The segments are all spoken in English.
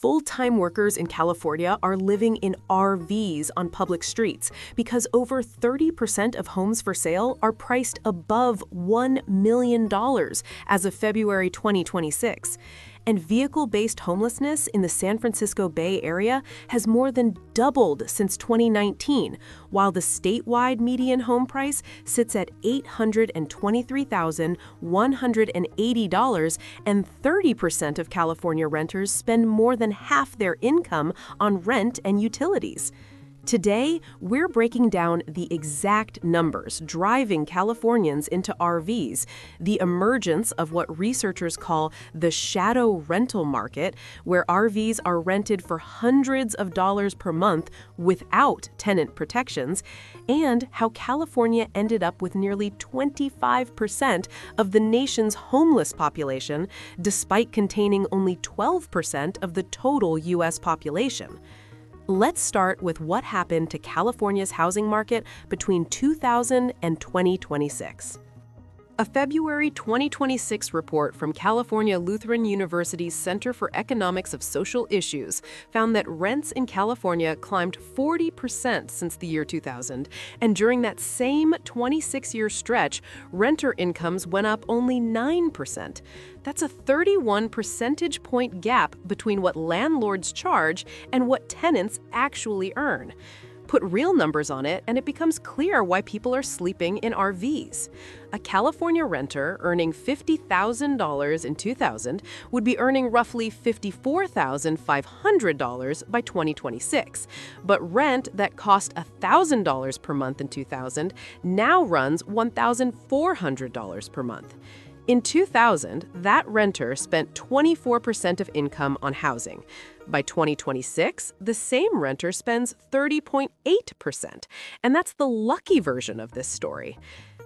Full-time workers in California are living in RVs on public streets because over 30% of homes for sale are priced above $1 million as of February 2026. And vehicle-based homelessness in the San Francisco Bay Area has more than doubled since 2019, while the statewide median home price sits at $823,180, and 30% of California renters spend more than half their income on rent and utilities. Today, we're breaking down the exact numbers driving Californians into RVs, the emergence of what researchers call the shadow rental market, where RVs are rented for hundreds of dollars per month without tenant protections, and how California ended up with nearly 25% of the nation's homeless population, despite containing only 12% of the total U.S. population. Let's start with what happened to California's housing market between 2000 and 2026. A February 2026 report from California Lutheran University's Center for Economics of Social Issues found that rents in California climbed 40% since the year 2000, and during that same 26-year stretch, renter incomes went up only 9%. That's a 31 percentage point gap between what landlords charge and what tenants actually earn. Put real numbers on it, and it becomes clear why people are sleeping in RVs. A California renter earning $50,000 in 2000 would be earning roughly $54,500 by 2026. But rent that cost $1,000 per month in 2000 now runs $1,400 per month. In 2000, that renter spent 24% of income on housing. By 2026, the same renter spends 30.8%, and that's the lucky version of this story.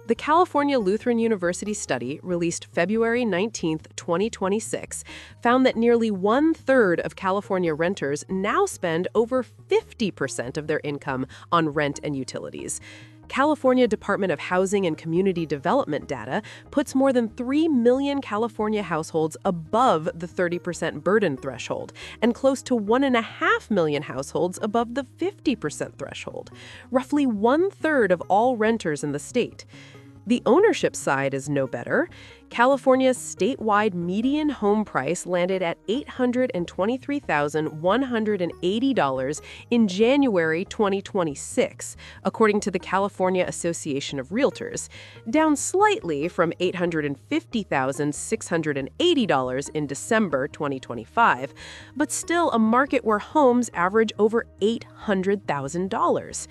The California Lutheran University study, released February 19, 2026, found that nearly one-third of California renters now spend over 50% of their income on rent and utilities. California Department of Housing and Community Development data puts more than 3 million California households above the 30% burden threshold and close to 1.5 million households above the 50% threshold, roughly one-third of all renters in the state. The ownership side is no better. California's statewide median home price landed at $823,180 in January 2026, according to the California Association of Realtors, down slightly from $850,680 in December 2025, but still a market where homes average over $800,000.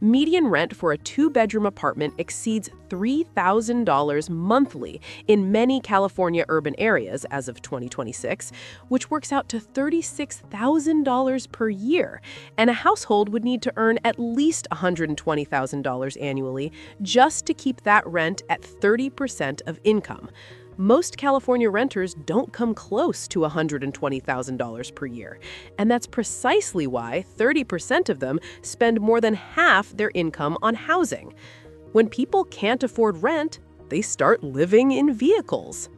Median rent for a two-bedroom apartment exceeds $3,000 monthly in many California urban areas as of 2026, which works out to $36,000 per year, and a household would need to earn at least $120,000 annually just to keep that rent at 30% of income. Most California renters don't come close to $120,000 per year, and that's precisely why 30% of them spend more than half their income on housing. When people can't afford rent, they start living in vehicles.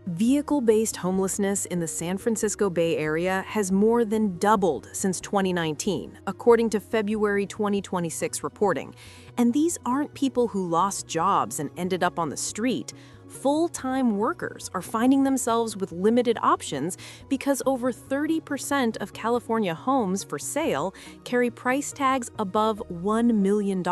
Vehicle-based homelessness in the San Francisco Bay Area has more than doubled since 2019, according to February 2026 reporting. And these aren't people who lost jobs and ended up on the street. Full-time workers are finding themselves with limited options because over 30% of California homes for sale carry price tags above $1 million.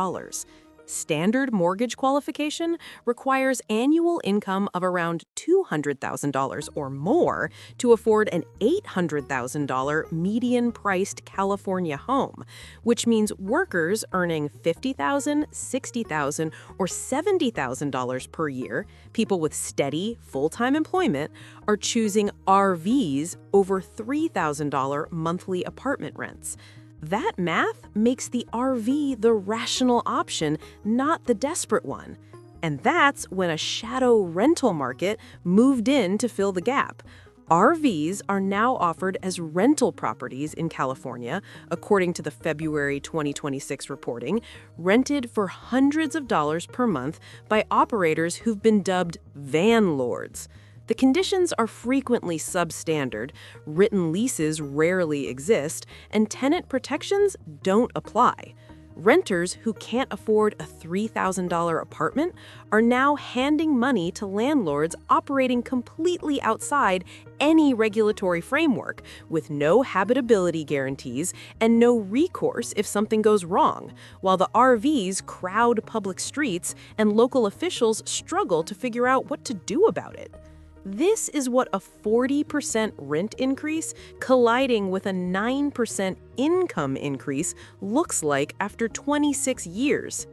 Standard mortgage qualification requires annual income of around $200,000 or more to afford an $800,000 median-priced California home, which means workers earning $50,000, $60,000, or $70,000 per year, people with steady, full-time employment, are choosing RVs over $3,000 monthly apartment rents. That math makes the RV the rational option, not the desperate one. And that's when a shadow rental market moved in to fill the gap. RVs are now offered as rental properties in California, according to the February 2026 reporting, rented for hundreds of dollars per month by operators who've been dubbed van lords. The conditions are frequently substandard, written leases rarely exist, and tenant protections don't apply. Renters who can't afford a $3,000 apartment are now handing money to landlords operating completely outside any regulatory framework, with no habitability guarantees and no recourse if something goes wrong, while the RVs crowd public streets and local officials struggle to figure out what to do about it. This is what a 40% rent increase colliding with a 9% income increase looks like after 26 years.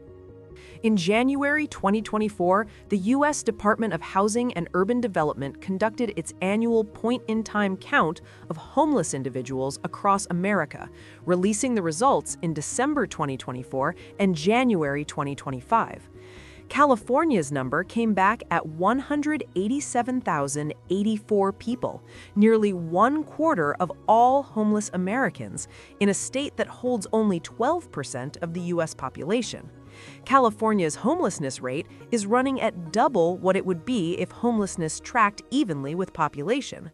In January 2024, the U.S. Department of Housing and Urban Development conducted its annual point-in-time count of homeless individuals across America, releasing the results in December 2024 and January 2025. California's number came back at 187,084 people, nearly 1/4 of all homeless Americans, in a state that holds only 12% of the U.S. population. California's homelessness rate is running at double what it would be if homelessness tracked evenly with population.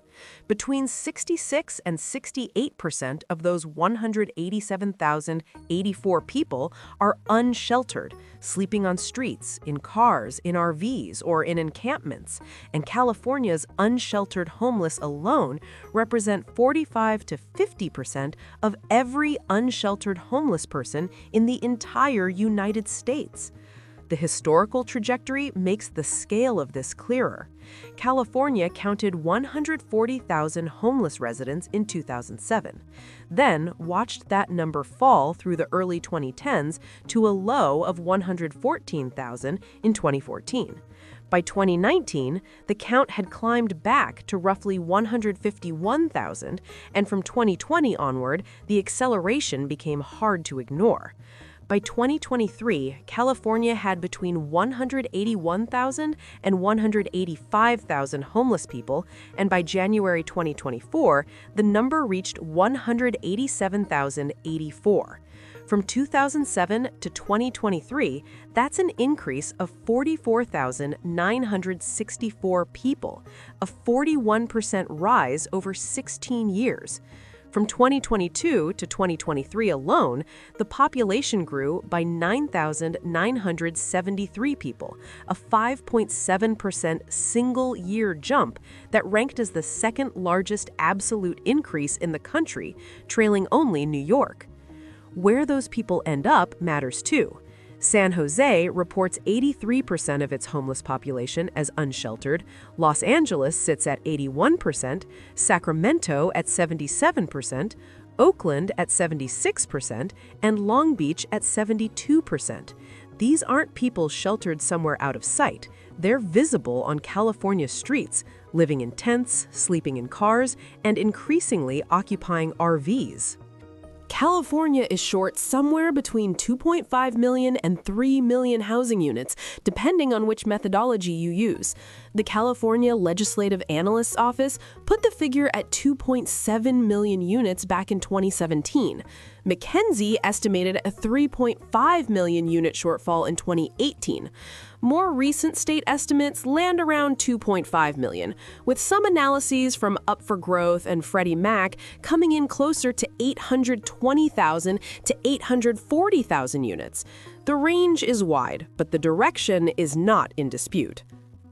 Between 66 and 68% of those 187,084 people are unsheltered, sleeping on streets, in cars, in RVs, or in encampments, and California's unsheltered homeless alone represent 45 to 50% of every unsheltered homeless person in the entire United States. The historical trajectory makes the scale of this clearer. California counted 140,000 homeless residents in 2007, then watched that number fall through the early 2010s to a low of 114,000 in 2014. By 2019, the count had climbed back to roughly 151,000, and from 2020 onward, the acceleration became hard to ignore. By 2023, California had between 181,000 and 185,000 homeless people, and by January 2024, the number reached 187,084. From 2007 to 2023, that's an increase of 44,964 people, a 41% rise over 16 years. From 2022 to 2023 alone, the population grew by 9,973 people, a 5.7% single-year jump that ranked as the second largest absolute increase in the country, trailing only New York. Where those people end up matters too. San Jose reports 83% of its homeless population as unsheltered, Los Angeles sits at 81%, Sacramento at 77%, Oakland at 76%, and Long Beach at 72%. These aren't people sheltered somewhere out of sight. They're visible on California streets, living in tents, sleeping in cars, and increasingly occupying RVs. California is short somewhere between 2.5 million and 3 million housing units, depending on which methodology you use. The California Legislative Analyst's Office put the figure at 2.7 million units back in 2017. McKinsey estimated a 3.5 million unit shortfall in 2018. More recent state estimates land around 2.5 million, with some analyses from Up for Growth and Freddie Mac coming in closer to 820,000 to 840,000 units. The range is wide, but the direction is not in dispute.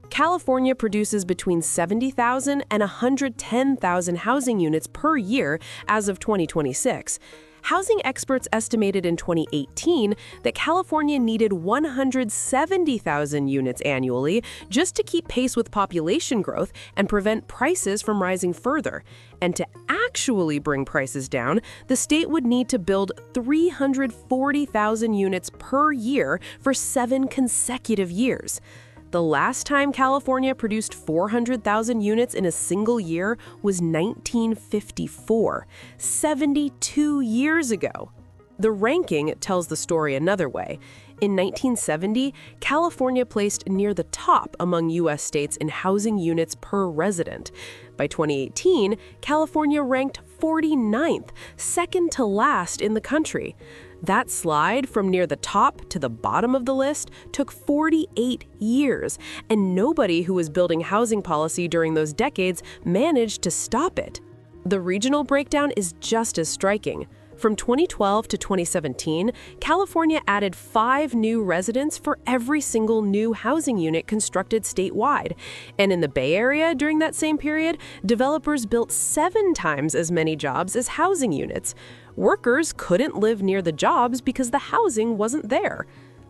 California produces between 70,000 and 110,000 housing units per year as of 2026. Housing experts estimated in 2018 that California needed 170,000 units annually just to keep pace with population growth and prevent prices from rising further. And to actually bring prices down, the state would need to build 340,000 units per year for 7 consecutive years. The last time California produced 400,000 units in a single year was 1954, 72 years ago. The ranking tells the story another way. In 1970, California placed near the top among U.S. states in housing units per resident. By 2018, California ranked 49th, second to last in the country. That slide from near the top to the bottom of the list took 48 years, and nobody who was building housing policy during those decades managed to stop it. The regional breakdown is just as striking. From 2012 to 2017, California added 5 new residents for every single new housing unit constructed statewide. And in the Bay Area during that same period, developers built 7 times as many jobs as housing units. Workers couldn't live near the jobs because the housing wasn't there.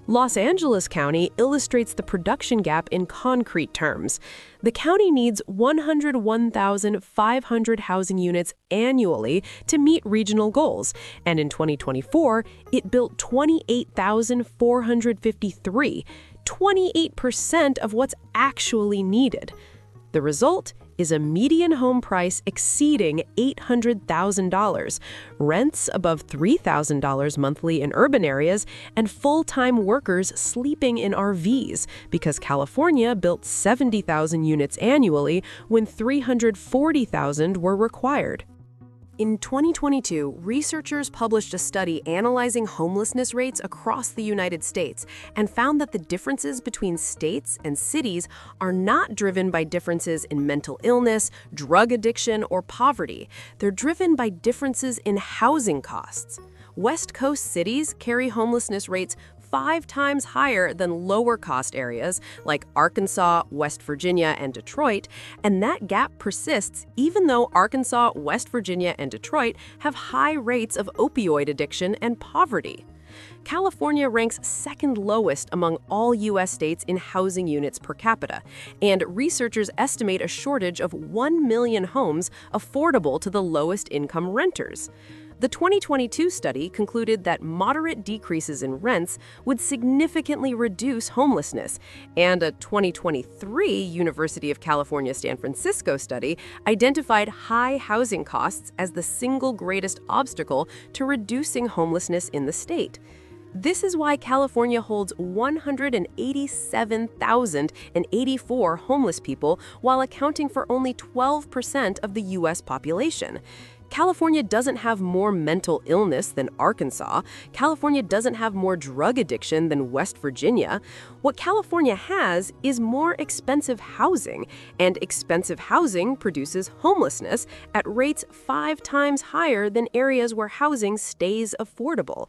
Los Angeles County illustrates the production gap in concrete terms. The county needs 101,500 housing units annually to meet regional goals, and in 2024, it built 28,453, 28% of what's actually needed. The result is a median home price exceeding $800,000, rents above $3,000 monthly in urban areas, and full-time workers sleeping in RVs because California built 70,000 units annually when 340,000 were required. In 2022, researchers published a study analyzing homelessness rates across the United States and found that the differences between states and cities are not driven by differences in mental illness, drug addiction, or poverty. They're driven by differences in housing costs. West Coast cities carry homelessness rates 5 times higher than lower-cost areas like Arkansas, West Virginia, and Detroit, and that gap persists even though Arkansas, West Virginia, and Detroit have high rates of opioid addiction and poverty. California ranks second lowest among all U.S. states in housing units per capita, and researchers estimate a shortage of 1 million homes affordable to the lowest-income renters. The 2022 study concluded that moderate decreases in rents would significantly reduce homelessness, and a 2023 University of California, San Francisco study identified high housing costs as the single greatest obstacle to reducing homelessness in the state. This is why California holds 187,084 homeless people while accounting for only 12% of the U.S. population. California doesn't have more mental illness than Arkansas. California doesn't have more drug addiction than West Virginia. What California has is more expensive housing, and expensive housing produces homelessness at rates 5 times higher than areas where housing stays affordable.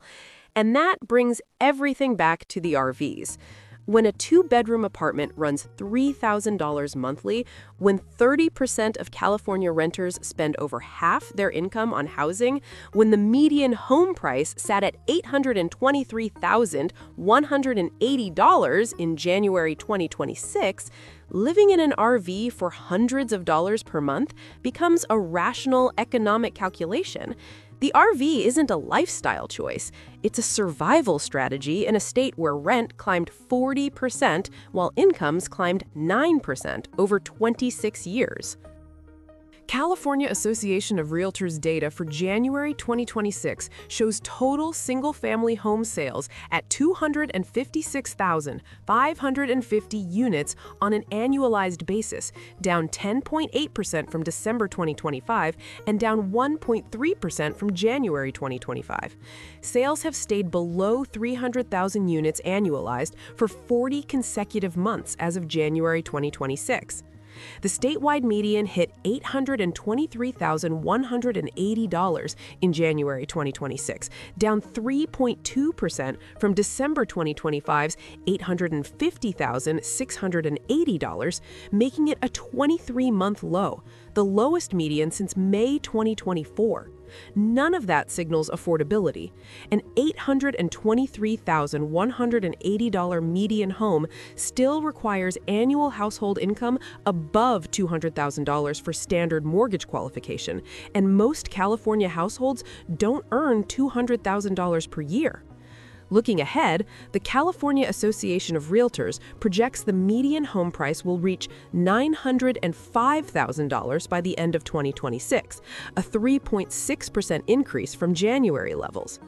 And that brings everything back to the RVs. When a 2-bedroom apartment runs $3,000 monthly, when 30% of California renters spend over half their income on housing, when the median home price sat at $823,180 in January 2026, living in an RV for hundreds of dollars per month becomes a rational economic calculation. The RV isn't a lifestyle choice. It's a survival strategy in a state where rent climbed 40% while incomes climbed 9% over 26 years. California Association of Realtors data for January 2026 shows total single-family home sales at 256,550 units on an annualized basis, down 10.8% from December 2025 and down 1.3% from January 2025. Sales have stayed below 300,000 units annualized for 40 consecutive months as of January 2026. The statewide median hit $823,180 in January 2026, down 3.2% from December 2025's $850,680, making it a 23-month low, the lowest median since May 2024. None of that signals affordability. An $823,180 median home still requires annual household income above $200,000 for standard mortgage qualification, and most California households don't earn $200,000 per year. Looking ahead, the California Association of Realtors projects the median home price will reach $905,000 by the end of 2026, a 3.6% increase from January levels.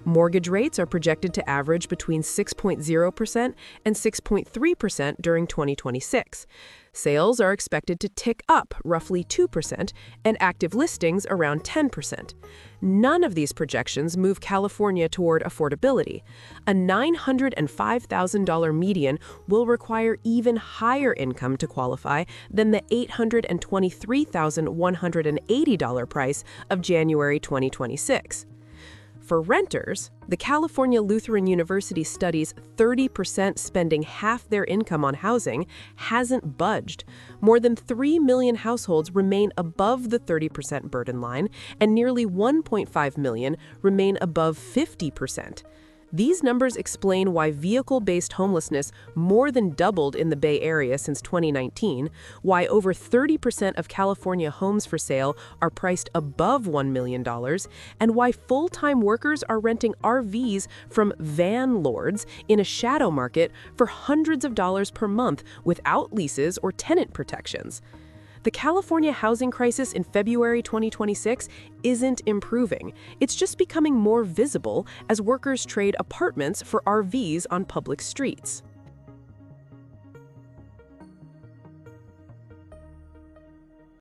Mortgage rates are projected to average between 6.0% and 6.3% during 2026. Sales are expected to tick up roughly 2% and active listings around 10%. None of these projections move California toward affordability. A $905,000 median will require even higher income to qualify than the $823,180 price of January 2026. For renters, the California Lutheran University study's 30% spending half their income on housing hasn't budged. More than 3 million households remain above the 30% burden line, and nearly 1.5 million remain above 50%. These numbers explain why vehicle-based homelessness more than doubled in the Bay Area since 2019, why over 30% of California homes for sale are priced above $1 million, and why full-time workers are renting RVs from van lords in a shadow market for hundreds of dollars per month without leases or tenant protections. The California housing crisis in February 2026 isn't improving. It's just becoming more visible as workers trade apartments for RVs on public streets.